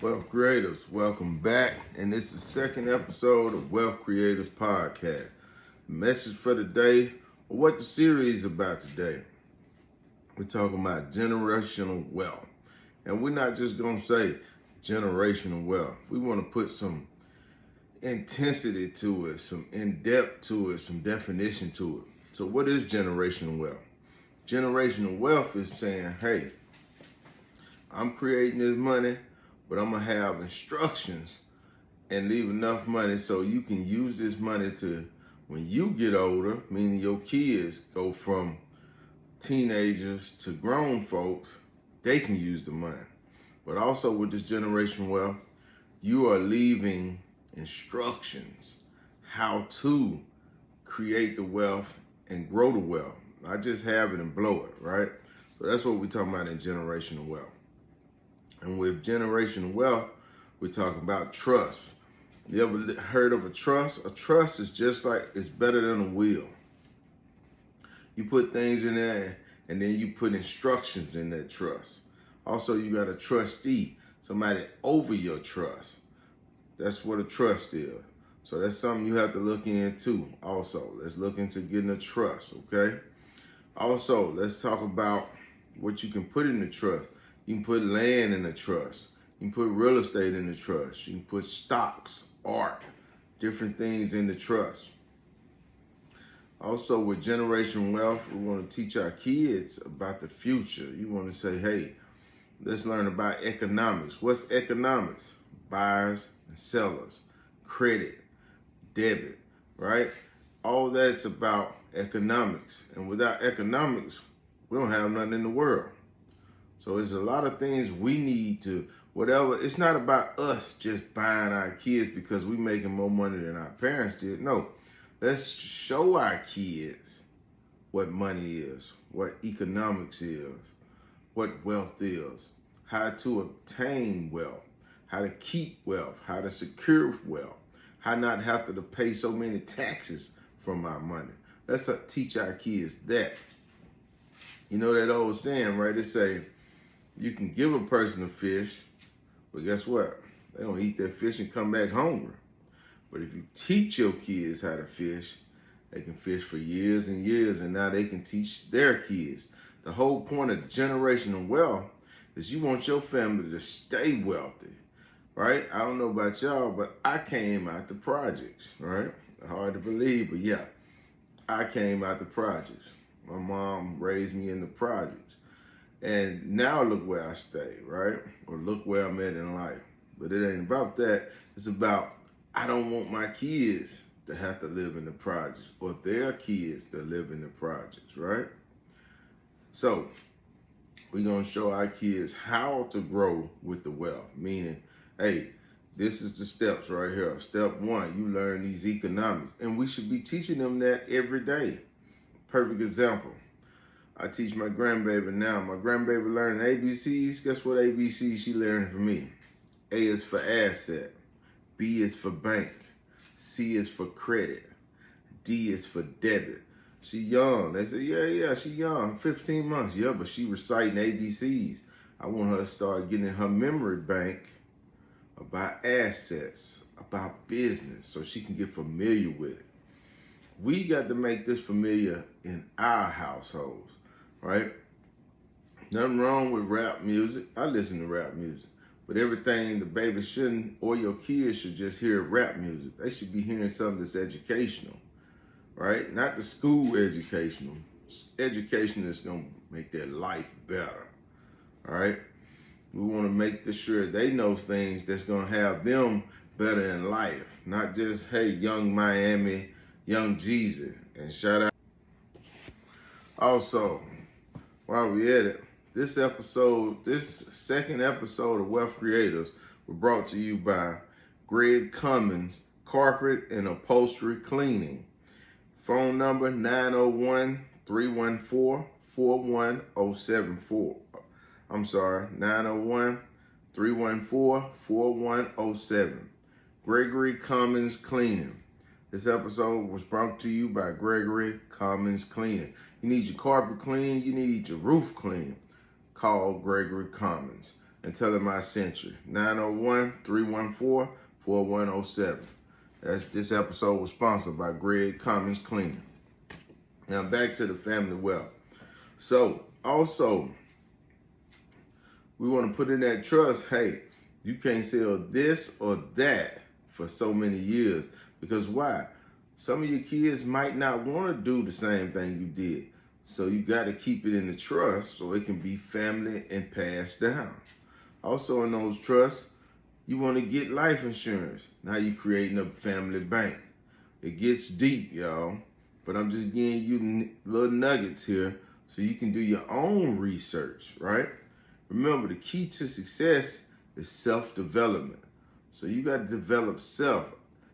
Wealth Creators, welcome back. And this is the second episode of Wealth Creators Podcast. The message for today, or what the series is about today. We're talking about generational wealth. And we're not just going to say generational wealth. We want to put some intensity to it, some in-depth to it, some definition to it. So what is generational wealth? Generational wealth is saying, hey, I'm creating this money, but I'm going to have instructions and leave enough money so you can use this money to, when you get older, meaning your kids go from teenagers to grown folks, they can use the money. But also with this generational wealth, you are leaving instructions how to create the wealth and grow the wealth. Not just have it and blow it, right? So that's what we're talking about in generational wealth. And with generational wealth, we're talking about trust. You ever heard of a trust? A trust is just like, it's better than a will. You put things in there and then you put instructions in that trust. Also, you got a trustee, somebody over your trust. That's what a trust is. So that's something you have to look into also. Let's look into getting a trust, okay? Also, let's talk about what you can put in the trust. You can put land in the trust. You can put real estate in the trust. You can put stocks, art, different things in the trust. Also, with generational wealth, we want to teach our kids about the future. You want to say, hey, let's learn about economics. What's economics? Buyers and sellers, credit, debit, right? All that's about economics. And without economics, we don't have nothing in the world. So there's a lot of things we need to, whatever. It's not about us just buying our kids because we're making more money than our parents did. No, let's show our kids what money is, what economics is, what wealth is, how to obtain wealth, how to keep wealth, how to secure wealth, how not have to pay so many taxes from our money. Let's teach our kids that. You know that old saying, right? They say, you can give a person a fish, but guess what? They don't eat that fish and come back hungry. But if you teach your kids how to fish, they can fish for years and years, and now they can teach their kids. The whole point of generational wealth is you want your family to stay wealthy, right? I don't know about y'all, but I came out the projects, right? Hard to believe, but yeah, I came out the projects. My mom raised me in the projects. And now look where I stay, right? Or look where I'm at in life. But it ain't about that. It's about, I don't want my kids to have to live in the projects or their kids to live in the projects, right? So we're going to show our kids how to grow with the wealth. Meaning, hey, this is the steps right here. Step one, you learn these economics. And we should be teaching them that every day. Perfect example. I teach my grandbaby now. My grandbaby learning ABCs. Guess what ABC she learning from me? A is for asset. B is for bank. C is for credit. D is for debit. She young. They say, yeah, she young. 15 months. Yeah, but she reciting ABCs. I want her to start getting her memory bank about assets, about business, so she can get familiar with it. We got to make this familiar in our households, right? Nothing wrong with rap music. I listen to rap music. But everything the baby shouldn't, or your kids should just hear rap music. They should be hearing something that's educational, right? Not the school educational. Education that's going to make their life better, all right? We want to make sure they know things that's going to have them better in life. Not just, hey, Young Miami, Young Jeezy, and shout out. Also, while we at it, this second episode of Wealth Creators was brought to you by Greg Cummins Carpet and Upholstery Cleaning. Phone number 901-314-41074. I'm sorry, 901-314-4107. Gregory Cummins Cleaning. This episode was brought to you by Gregory Cummins Cleaning. You need your carpet clean, you need your roof clean. Call Gregory Cummins. and tell them I sent you. 901-314-4107. This episode was sponsored by Greg Cummins Cleaning. Now back to the family wealth. So also, we want to put in that trust, hey, you can't sell this or that for so many years. Because why? Some of your kids might not want to do the same thing you did. So you got to keep it in the trust so it can be family and passed down. Also in those trusts, you want to get life insurance. Now you're creating a family bank. It gets deep, y'all. But I'm just giving you little nuggets here so you can do your own research, right? Remember, the key to success is self-development. So you got to develop self.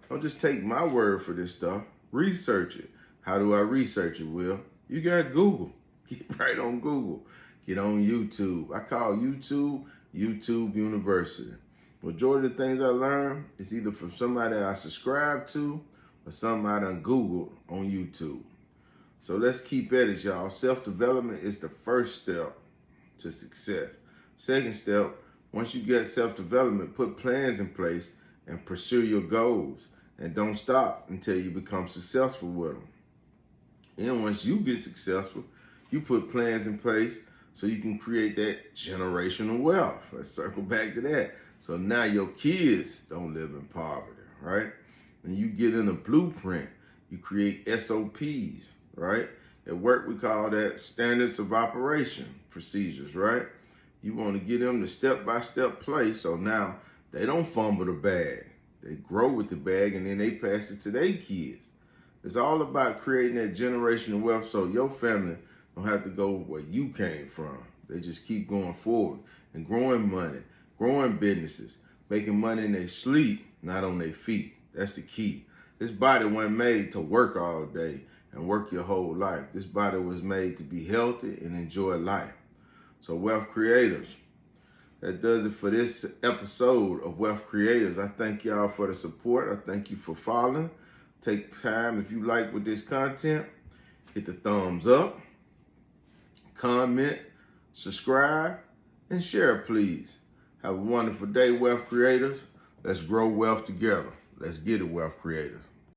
Don't just take my word for this stuff. Research it. How do I research it, Will? You got Google. Get right on Google. Get on YouTube. I call YouTube University. Majority of the things I learn is either from somebody I subscribe to or something I done Googled on YouTube. So let's keep at it, y'all. Self-development is the first step to success. Second step, once you get self-development, put plans in place and pursue your goals. And don't stop until you become successful with them. And once you get successful, you put plans in place so you can create that generational wealth. Let's circle back to that. So now your kids don't live in poverty, right? And you get in a blueprint. You create SOPs, right? At work, we call that standards of operation procedures, right? You want to get them to step-by-step play so now they don't fumble the bag. They grow with the bag and then they pass it to their kids. It's all about creating that generational wealth so your family don't have to go where you came from. They just keep going forward and growing money, growing businesses, making money in their sleep, not on their feet. That's the key. This body wasn't made to work all day and work your whole life. This body was made to be healthy and enjoy life. So Wealth Creators, that does it for this episode of Wealth Creators. I thank y'all for the support. I thank you for following. Take time, if you like with this content, hit the thumbs up, comment, subscribe, and share, please. Have a wonderful day, Wealth Creators. Let's grow wealth together. Let's get it, Wealth Creators.